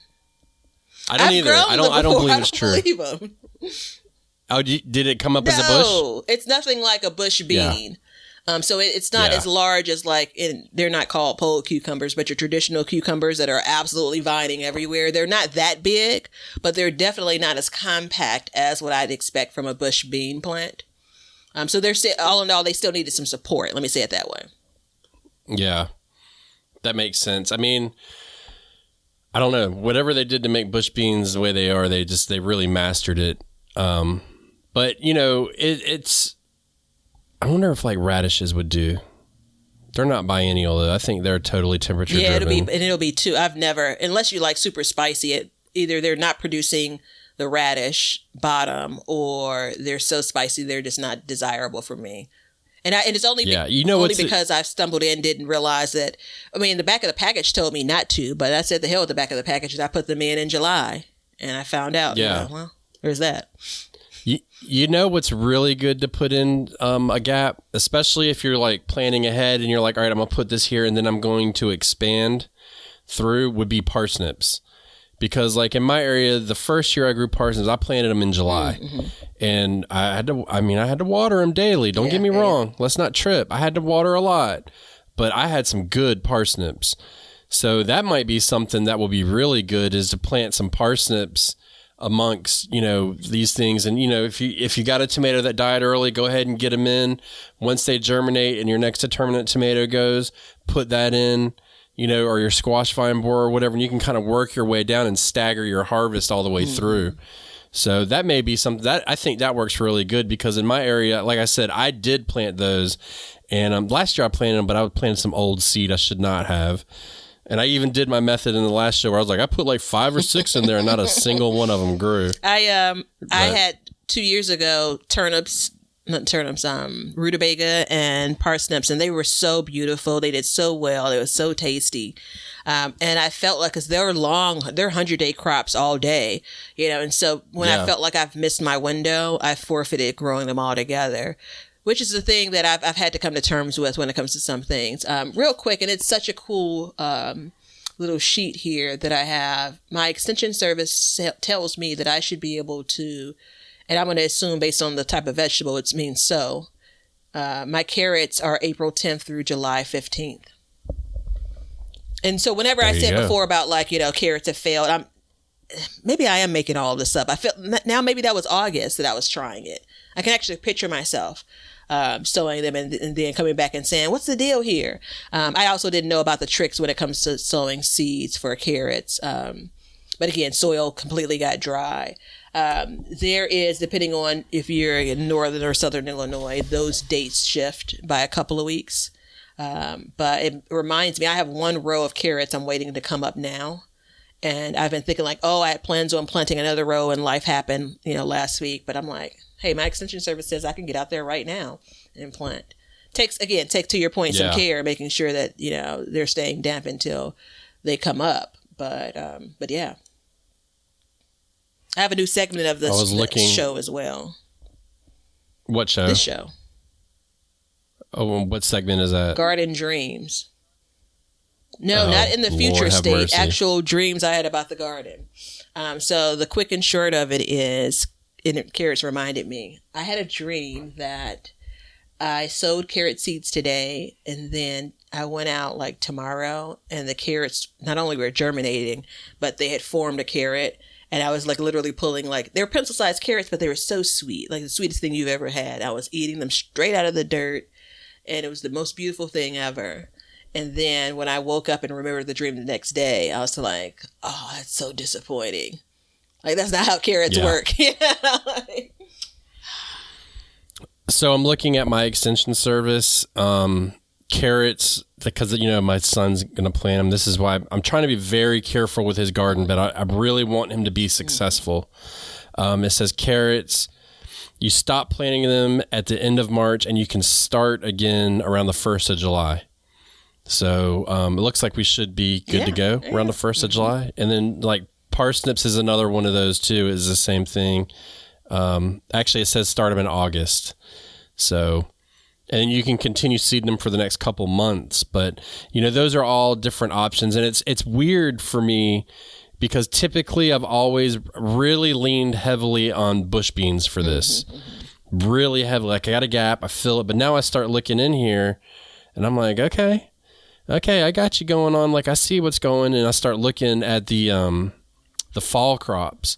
I don't either. I don't believe it's true. Believe them. Oh, did it come up as a bush? No, it's nothing like a bush bean. Yeah. So it's not as large as they're not called pole cucumbers, but your traditional cucumbers that are absolutely vining everywhere. They're not that big, but they're definitely not as compact as what I'd expect from a bush bean plant. So they're still, all in all, they still needed some support. Let me say it that way. Yeah, that makes sense. I mean, I don't know. Whatever they did to make bush beans the way they are, they really mastered it. But it's. I wonder if radishes would do. They're not biennial though. I think they're totally temperature driven. Yeah, it'll be too. I've never, unless you like super spicy, either they're not producing the radish bottom or they're so spicy they're just not desirable for me. And it's only because I've stumbled in, didn't realize that. I mean, the back of the package told me not to, but I said the hell with the back of the package, and I put them in July, and I found out. Yeah. Well, there's that. You know what's really good to put in a gap, especially if you're planning ahead and you're like, all right, I'm going to put this here and then I'm going to expand through, would be parsnips. Because in my area, the first year I grew parsnips, I planted them in July. Mm-hmm. And I had to water them daily. Don't get me wrong. Let's not trip. I had to water a lot, but I had some good parsnips. So that might be something that will be really good, is to plant some parsnips amongst these things. And if you got a tomato that died early, go ahead and get them in. Once they germinate and your next determinate tomato goes, put that in, or your squash vine borer or whatever, and you can kind of work your way down and stagger your harvest all the way through. So that may be something that I think that works really good, because in my area, like I said, I did plant those, and last year I planted them, but I planted some old seed I should not have. And I even did my method in the last show where I was like, I put 5 or 6 in there and not a single one of them grew. I had 2 years ago rutabaga and parsnips, and they were so beautiful. They did so well. They were so tasty. And I felt like, because they're 100-day crops all day, and so when I felt like I've missed my window, I forfeited growing them all together. Which is the thing that I've had to come to terms with when it comes to some things. Real quick, and it's such a cool little sheet here that I have. My extension service tells me that I should be able to, and I'm going to assume based on the type of vegetable it means so. My carrots are April 10th through July 15th. And so whenever I said before about carrots have failed, maybe I am making all of this up. I feel now maybe that was August that I was trying it. I can actually picture myself sowing them and then coming back and saying, what's the deal here? I also didn't know about the tricks when it comes to sowing seeds for carrots. But again, soil completely got dry. There is, depending on if you're in northern or southern Illinois, those dates shift by a couple of weeks. But it reminds me, I have one row of carrots I'm waiting to come up now. And I've been thinking I had plans on planting another row, and life happened, last week. But I'm like, hey, my extension service says I can get out there right now and plant. Takes to your point, some care, making sure that, they're staying damp until they come up. But yeah. I have a new segment of this show as well. What show? This show. Oh, what segment is that? Garden Dreams. No, not in the future state. Mercy. Actual dreams I had about the garden. So the quick and short of it is, and carrots reminded me, I had a dream that I sowed carrot seeds today, and then I went out tomorrow, and the carrots not only were germinating, but they had formed a carrot, And I was like literally pulling like, they were pencil-sized carrots, but they were so sweet, like the sweetest thing you've ever had. I was eating them straight out of the dirt, and it was the most beautiful thing ever. And then when I woke up and remembered the dream the next day, I was like, oh, that's so disappointing. Like, that's not how carrots work. So I'm looking at my extension service. Carrots, because, you know, my son's going to plant them. This is why I'm trying to be very careful with his garden, but I really want him to be successful. It says carrots, you stop planting them at the end of March, and you can start again around the 1st of July. So it looks like we should be good to go around the 1st of July. And then like parsnips is another one of those too, is the same thing. Actually, it says start them in August. So, and you can continue seeding them for the next couple months. But, you know, those are all different options. And it's weird for me because typically I've always really leaned heavily on bush beans for this. Really heavily. Like I got a gap, I fill it. But now I start looking in here and I'm like, okay, I got you going on. Like I see what's going, and I start looking at the fall crops.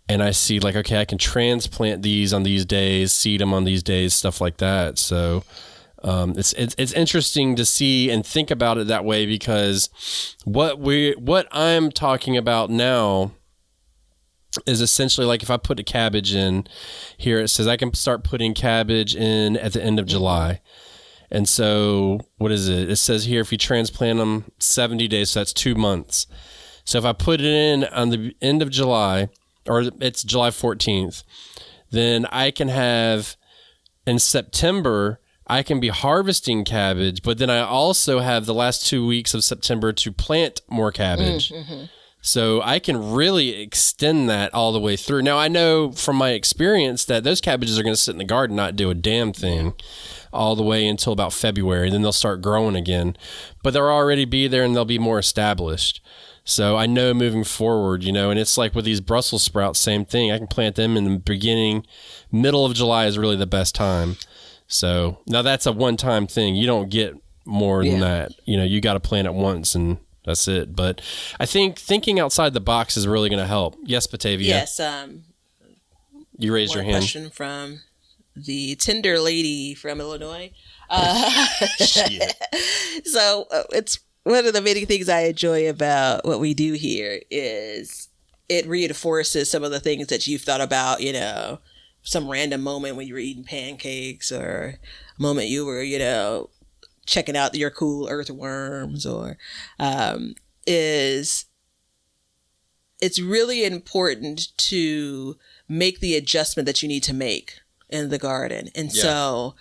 And I see like, okay, I can transplant these on these days, seed them on these days, stuff like that. So it's interesting to see and think about it that way, because what I'm talking about now is essentially like if I put a cabbage in here, it says I can start putting cabbage in at the end of July. And so what is it? It says here, if you transplant them 70 days, so that's 2 months. So if I put it in on the end of July, or it's July 14th, then I can have, in September, I can be harvesting cabbage, but then I also have the last 2 weeks of September to plant more cabbage. So I can really extend that all the way through. Now, I know from my experience that those cabbages are going to sit in the garden, not do a damn thing all the way until about February. Then they'll start growing again, but they'll already be there and they'll be more established. So I know moving forward, you know, and it's like with these Brussels sprouts, same thing. I can plant them in the beginning, middle of July is really the best time. So now that's a one-time thing. You don't get more than that. You know, you got to plant it once and that's it. But I think thinking outside the box is really going to help. Yes, Batavia. Yes. You raised your hand. Question from the tender lady from Illinois. So it's one of the many things I enjoy about what we do here is it reinforces some of the things that you've thought about, you know, some random moment when you were eating pancakes, or a moment you were, you know, checking out your cool earthworms, or is it's really important to make the adjustment that you need to make in the garden. And so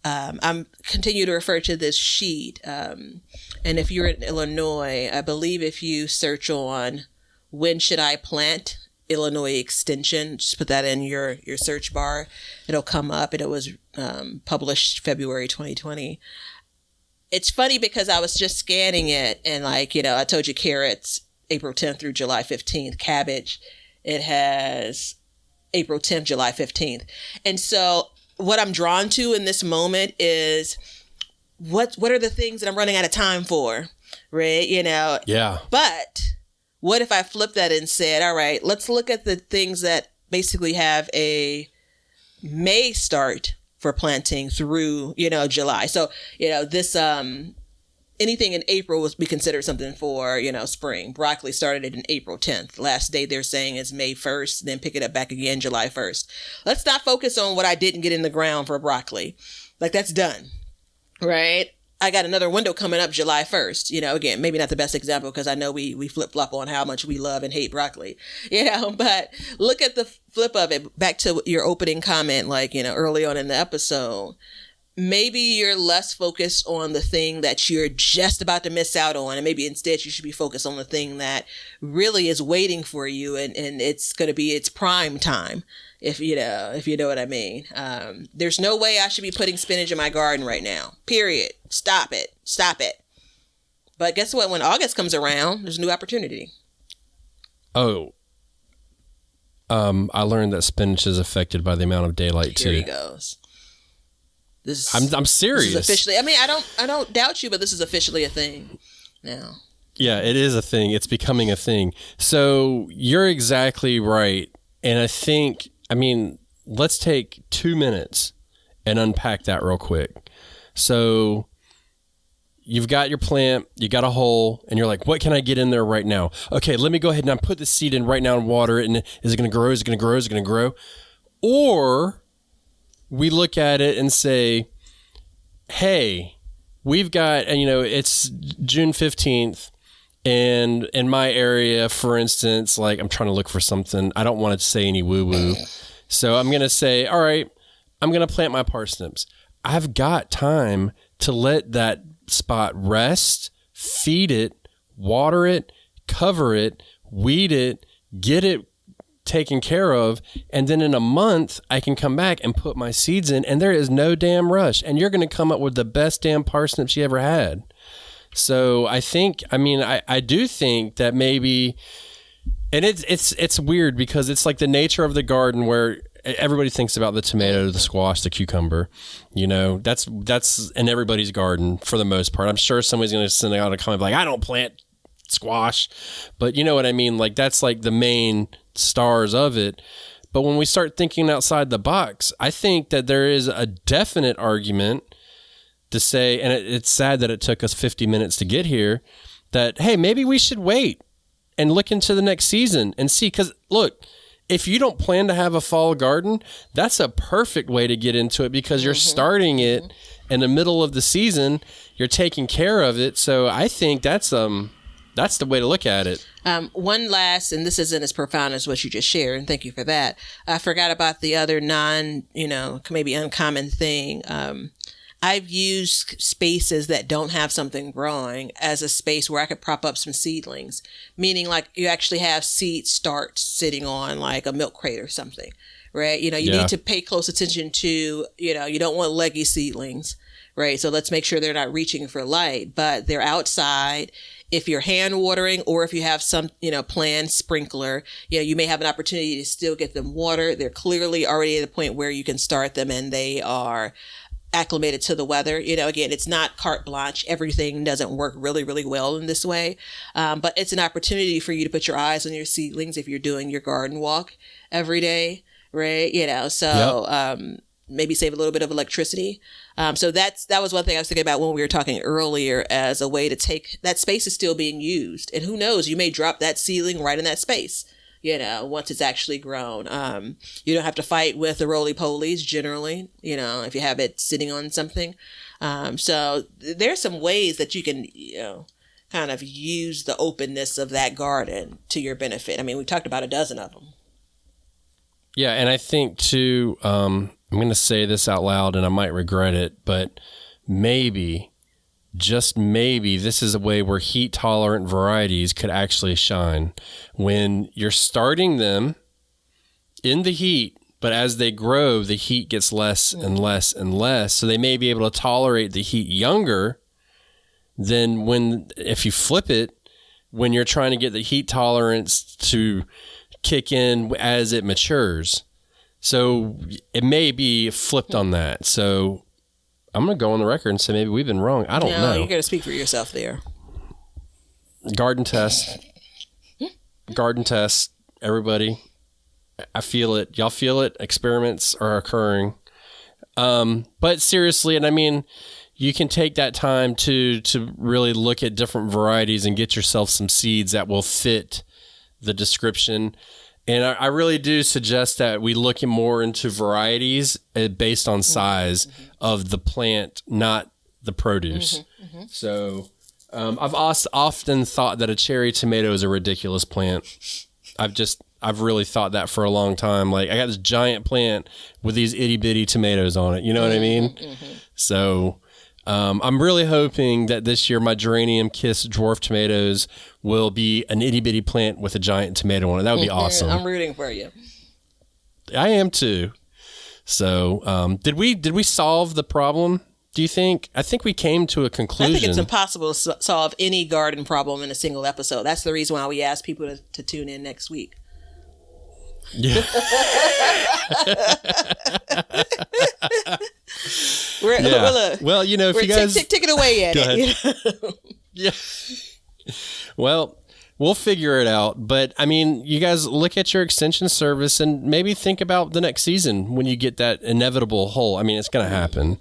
I'm continue to refer to this sheet. And if you're in Illinois, I believe if you search on when should I plant Illinois extension, just put that in your search bar, it'll come up. And it was published February 2020. It's funny because I was just scanning it, and like, you know, I told you carrots, April 10th through July 15th, cabbage, it has April 10th, July 15th. And so what I'm drawn to in this moment is what are the things that I'm running out of time for, right? You know? Yeah. But what if I flip that and said, all right, let's look at the things that basically have a May start for planting through, you know, July. So, you know, this, anything in April was be considered something for, you know, spring. Broccoli started in April 10th. Last day they're saying is May 1st, then pick it up back again July 1st. Let's not focus on what I didn't get in the ground for broccoli. Like, that's done, right? I got another window coming up July 1st. You know, again, maybe not the best example because I know we flip-flop on how much we love and hate broccoli, you know, but look at the flip of it. Back to your opening comment, like, you know, early on in the episode, maybe you're less focused on the thing that you're just about to miss out on. And maybe instead you should be focused on the thing that really is waiting for you. And it's going to be its prime time. If you know what I mean. There's no way I should be putting spinach in my garden right now. Period. Stop it. But guess what? When August comes around, there's a new opportunity. Oh. I learned that spinach is affected by the amount of daylight too. Here he goes. I'm serious. This is officially. I mean, I don't doubt you, but this is officially a thing now. Yeah, it is a thing. It's becoming a thing. So you're exactly right. And I mean, let's take 2 minutes and unpack that real quick. So you've got your plant, you got a hole, and you're like, what can I get in there right now? Okay, let me go ahead and put the seed in right now and water it. And is it going to grow? Is it going to grow? Is it going to grow? Or we look at it and say, hey, we've got, and it's June 15th. And in my area, for instance, like I'm trying to look for something. I don't want to say any woo-woo. So I'm going to say, all right, I'm going to plant my parsnips. I've got time to let that spot rest, feed it, water it, cover it, weed it, get it taken care of. And then in a month, I can come back and put my seeds in, and there is no damn rush. And you're going to come up with the best damn parsnips you ever had. So I do think that maybe, and it's weird because it's like the nature of the garden where everybody thinks about the tomato, the squash, the cucumber, that's in everybody's garden for the most part. I'm sure somebody's going to send out a comment like, I don't plant squash, but you know what I mean? Like that's like the main stars of it. But when we start thinking outside the box, I think that there is a definite argument to say, and it's sad that it took us 50 minutes to get here, that, hey, maybe we should wait and look into the next season and see. Because, look, if you don't plan to have a fall garden, that's a perfect way to get into it because you're starting it in the middle of the season. You're taking care of it. So I think that's the way to look at it. One last, and this isn't as profound as what you just shared, and thank you for that. I forgot about the other maybe uncommon thing. I've used spaces that don't have something growing as a space where I could prop up some seedlings, meaning like you actually have seed starts sitting on like a milk crate or something, right? You need to pay close attention to, you don't want leggy seedlings, right? So let's make sure they're not reaching for light, but they're outside. If you're hand watering or if you have some, planned sprinkler, you may have an opportunity to still get them water. They're clearly already at a point where you can start them and they are acclimated to the weather. Again, it's not carte blanche. Everything doesn't work really, really well in this way. But it's an opportunity for you to put your eyes on your seedlings if you're doing your garden walk every day, right? Maybe save a little bit of electricity. So that was one thing I was thinking about when we were talking earlier as a way to take that space is still being used. And who knows, you may drop that seedling right in that space. Once it's actually grown. You don't have to fight with the roly-polies generally, if you have it sitting on something. So there's some ways that you can, kind of use the openness of that garden to your benefit. I mean, we talked about a dozen of them. Yeah, and I think too, I'm going to say this out loud and I might regret it, but maybe, just maybe, this is a way where heat-tolerant varieties could actually shine. When you're starting them in the heat, but as they grow, the heat gets less and less and less. So they may be able to tolerate the heat younger than if you flip it, when you're trying to get the heat tolerance to kick in as it matures. So it may be flipped on that. So I'm going to go on the record and say maybe we've been wrong. I don't know. You got to speak for yourself there. Garden test. Garden test. Everybody. I feel it. Y'all feel it. Experiments are occurring. But seriously, and I mean, you can take that time to really look at different varieties and get yourself some seeds that will fit the description. And I really do suggest that we look more into varieties based on size of the plant, not the produce. So I've often thought that a cherry tomato is a ridiculous plant. I've really thought that for a long time. Like, I got this giant plant with these itty bitty tomatoes on it. You know what I mean? So I'm really hoping that this year my Geranium Kiss dwarf tomatoes will be an itty bitty plant with a giant tomato on it. That would be awesome. I'm rooting for you. I am too. So did we solve the problem, do you think? I think we came to a conclusion. I think it's impossible to solve any garden problem in a single episode. That's the reason why we ask people to tune in next week. Yeah. Well, you know, if you guys take it away, Eddie. Yeah. Well, we'll figure it out. But I mean, you guys look at your extension service and maybe think about the next season when you get that inevitable hole. I mean, it's going to happen.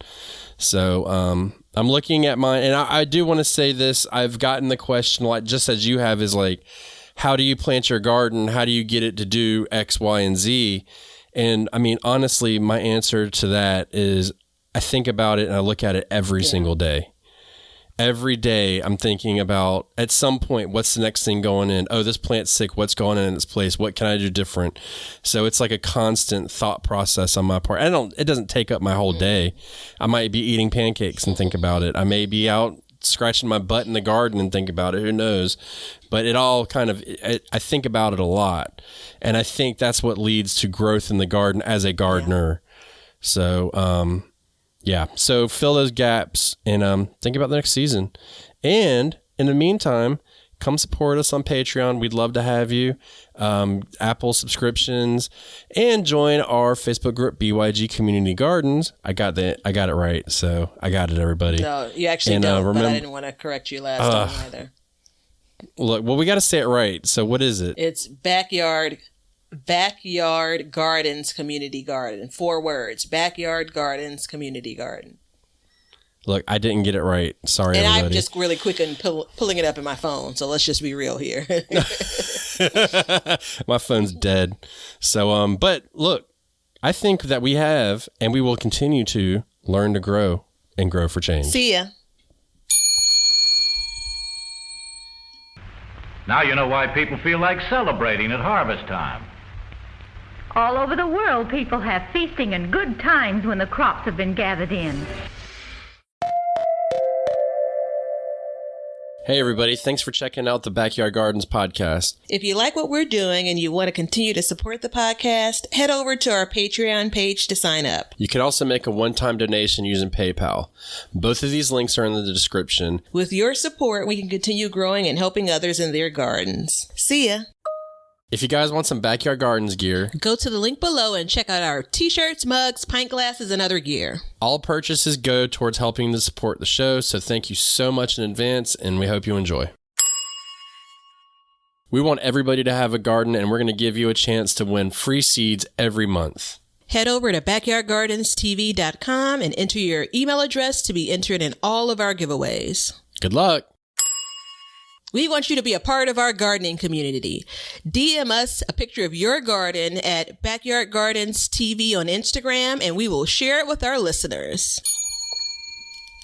So I'm looking at mine, and I do want to say this. I've gotten the question, like just as you have, is like, how do you plant your garden? How do you get it to do X, Y, and Z? And I mean, honestly, my answer to that is I think about it and I look at it every single day. Every day I'm thinking about, at some point, what's the next thing going in? Oh, this plant's sick. What's going in its place? What can I do different? So it's like a constant thought process on my part. It doesn't take up my whole day. I might be eating pancakes and think about it. I may be out scratching my butt in the garden and think about it. Who knows? But it all kind of, I think about it a lot. And I think that's what leads to growth in the garden as a gardener. So, yeah, so fill those gaps and think about the next season. And in the meantime, come support us on Patreon. We'd love to have you. Apple subscriptions, and join our Facebook group, BYG Community Gardens. I got it right, so I got it, everybody. No, you actually don't, but I didn't want to correct you last time either. Look, well, we got to say it right. So what is it? It's Backyard Gardens Community Garden. 4 words. Backyard Gardens Community Garden. Look, I didn't get it right. Sorry, and everybody. I'm just really quick on pulling it up in my phone. So let's just be real here. My phone's dead. So, but look, I think that we have, and we will continue to learn to grow and grow for change. See ya. Now you know why people feel like celebrating at harvest time. All over the world, people have feasting and good times when the crops have been gathered in. Hey, everybody. Thanks for checking out the Backyard Gardens podcast. If you like what we're doing and you want to continue to support the podcast, head over to our Patreon page to sign up. You can also make a one-time donation using PayPal. Both of these links are in the description. With your support, we can continue growing and helping others in their gardens. See ya. If you guys want some Backyard Gardens gear, go to the link below and check out our t-shirts, mugs, pint glasses, and other gear. All purchases go towards helping to support the show, so thank you so much in advance, and we hope you enjoy. We want everybody to have a garden, and we're going to give you a chance to win free seeds every month. Head over to backyardgardenstv.com and enter your email address to be entered in all of our giveaways. Good luck. We want you to be a part of our gardening community. DM us a picture of your garden at Backyard Gardens TV on Instagram, and we will share it with our listeners.